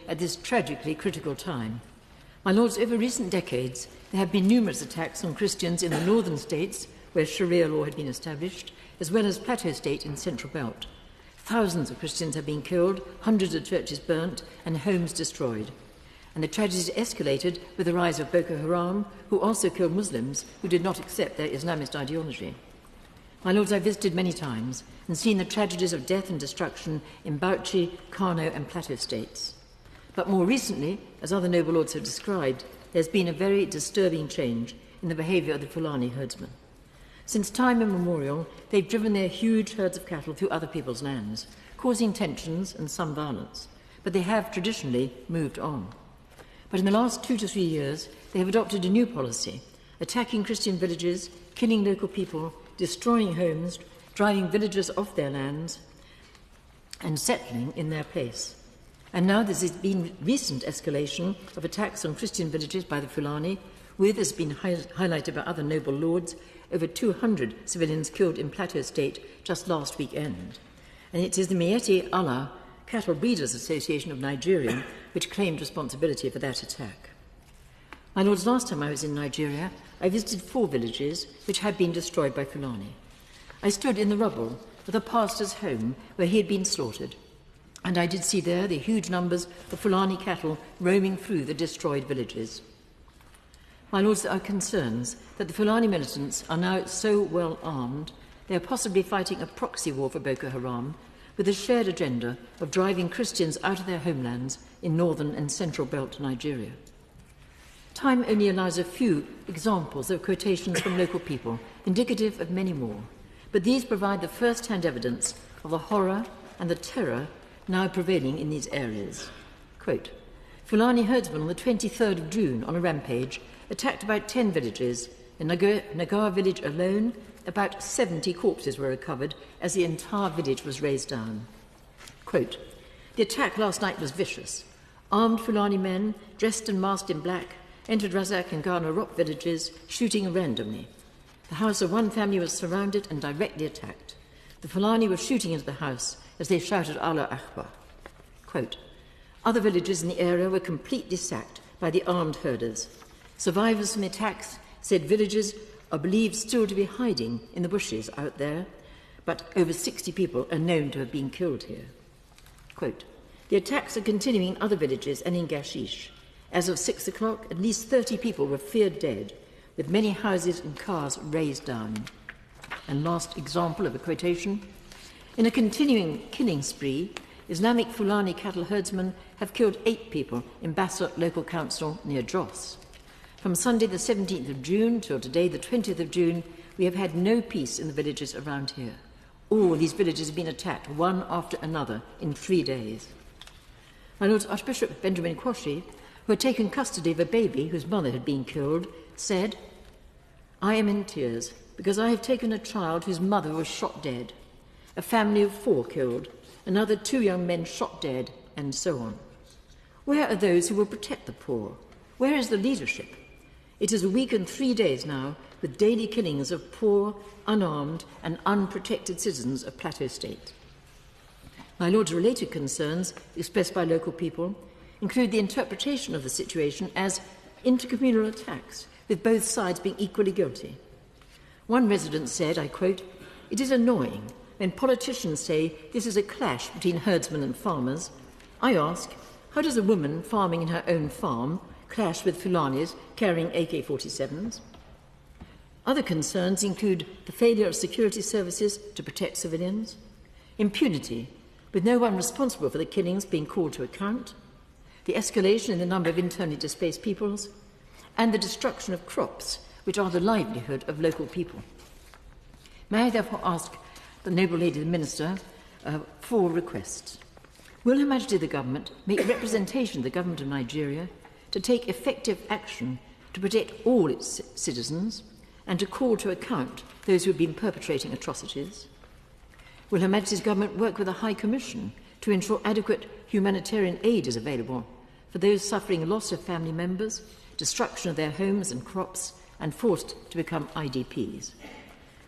at this tragically critical time. My Lords, over recent decades, there have been numerous attacks on Christians in the northern states, where Sharia law had been established, as well as Plateau State in Central Belt. Thousands of Christians have been killed, hundreds of churches burnt, and homes destroyed. And the tragedy escalated with the rise of Boko Haram, who also killed Muslims who did not accept their Islamist ideology. My Lords, I visited many times and seen the tragedies of death and destruction in Bauchi, Kano and Plateau States. But more recently, as other noble lords have described, there's been a very disturbing change in the behaviour of the Fulani herdsmen. Since time immemorial, they've driven their huge herds of cattle through other people's lands, causing tensions and some violence, but they have traditionally moved on. But in the last 2 to 3 years, they have adopted a new policy, attacking Christian villages, killing local people, destroying homes, driving villagers off their lands, and settling in their place. And now there's been recent escalation of attacks on Christian villages by the Fulani, with, as has been highlighted by other noble lords, over 200 civilians killed in Plateau State just last weekend. And it is the Mieti Allah Cattle Breeders Association of Nigeria which claimed responsibility for that attack. My Lords, last time I was in Nigeria, I visited 4 villages which had been destroyed by Fulani. I stood in the rubble of the pastor's home where he had been slaughtered, and I did see there the huge numbers of Fulani cattle roaming through the destroyed villages. My Lords, there are concerns that the Fulani militants are now so well armed they are possibly fighting a proxy war for Boko Haram with a shared agenda of driving Christians out of their homelands in northern and central belt Nigeria. Time only allows a few examples of quotations from local people, indicative of many more, but these provide the first-hand evidence of the horror and the terror now prevailing in these areas. Quote, Fulani herdsmen on the 23rd of June on a rampage attacked about 10 villages. In Nagar village alone, about 70 corpses were recovered as the entire village was razed down. Quote, the attack last night was vicious. Armed Fulani men, dressed and masked in black, entered Razak and Ghana Rock villages, shooting randomly. The house of one family was surrounded and directly attacked. The Fulani were shooting into the house as they shouted Allah Akbar. Quote, other villages in the area were completely sacked by the armed herders. Survivors from the attacks said villages are believed still to be hiding in the bushes out there, but over 60 people are known to have been killed here. Quote, the attacks are continuing in other villages and in Gashish. As of 6 o'clock, at least 30 people were feared dead, with many houses and cars razed down. And last example of a quotation, in a continuing killing spree, Islamic Fulani cattle herdsmen have killed 8 people in Bassot local council near Jos. From Sunday the 17th of June till today the 20th of June, we have had no peace in the villages around here. All these villages have been attacked one after another in 3 days. My Lord Archbishop Benjamin Kwashi, who had taken custody of a baby whose mother had been killed, said, I am in tears because I have taken a child whose mother was shot dead, a family of 4 killed, another 2 young men shot dead, and so on. Where are those who will protect the poor? Where is the leadership? It is a week and 3 days now with daily killings of poor, unarmed and unprotected citizens of Plateau State. My Lord's related concerns, expressed by local people, include the interpretation of the situation as intercommunal attacks, with both sides being equally guilty. One resident said, I quote, it is annoying when politicians say this is a clash between herdsmen and farmers. I ask, how does a woman farming in her own farm clash with Fulanis carrying AK-47s? Other concerns include the failure of security services to protect civilians, impunity, with no one responsible for the killings being called to account, the escalation in the number of internally displaced peoples, and the destruction of crops, which are the livelihood of local people. May I therefore ask the noble lady the Minister 4 requests. Will Her Majesty the Government make representation of the Government of Nigeria to take effective action to protect all its citizens and to call to account those who have been perpetrating atrocities? Will Her Majesty's Government work with the High Commission to ensure adequate humanitarian aid is available for those suffering loss of family members, destruction of their homes and crops, and forced to become IDPs?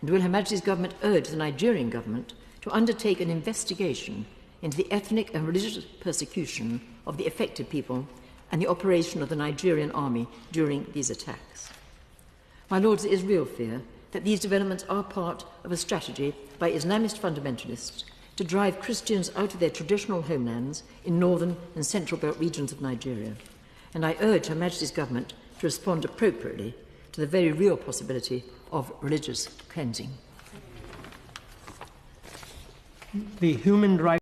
And will Her Majesty's Government urge the Nigerian Government to undertake an investigation into the ethnic and religious persecution of the affected people and the operation of the Nigerian army during these attacks. My Lords, there is real fear that these developments are part of a strategy by Islamist fundamentalists to drive Christians out of their traditional homelands in northern and central belt regions of Nigeria, and I urge Her Majesty's Government to respond appropriately to the very real possibility of religious cleansing. The Human Rights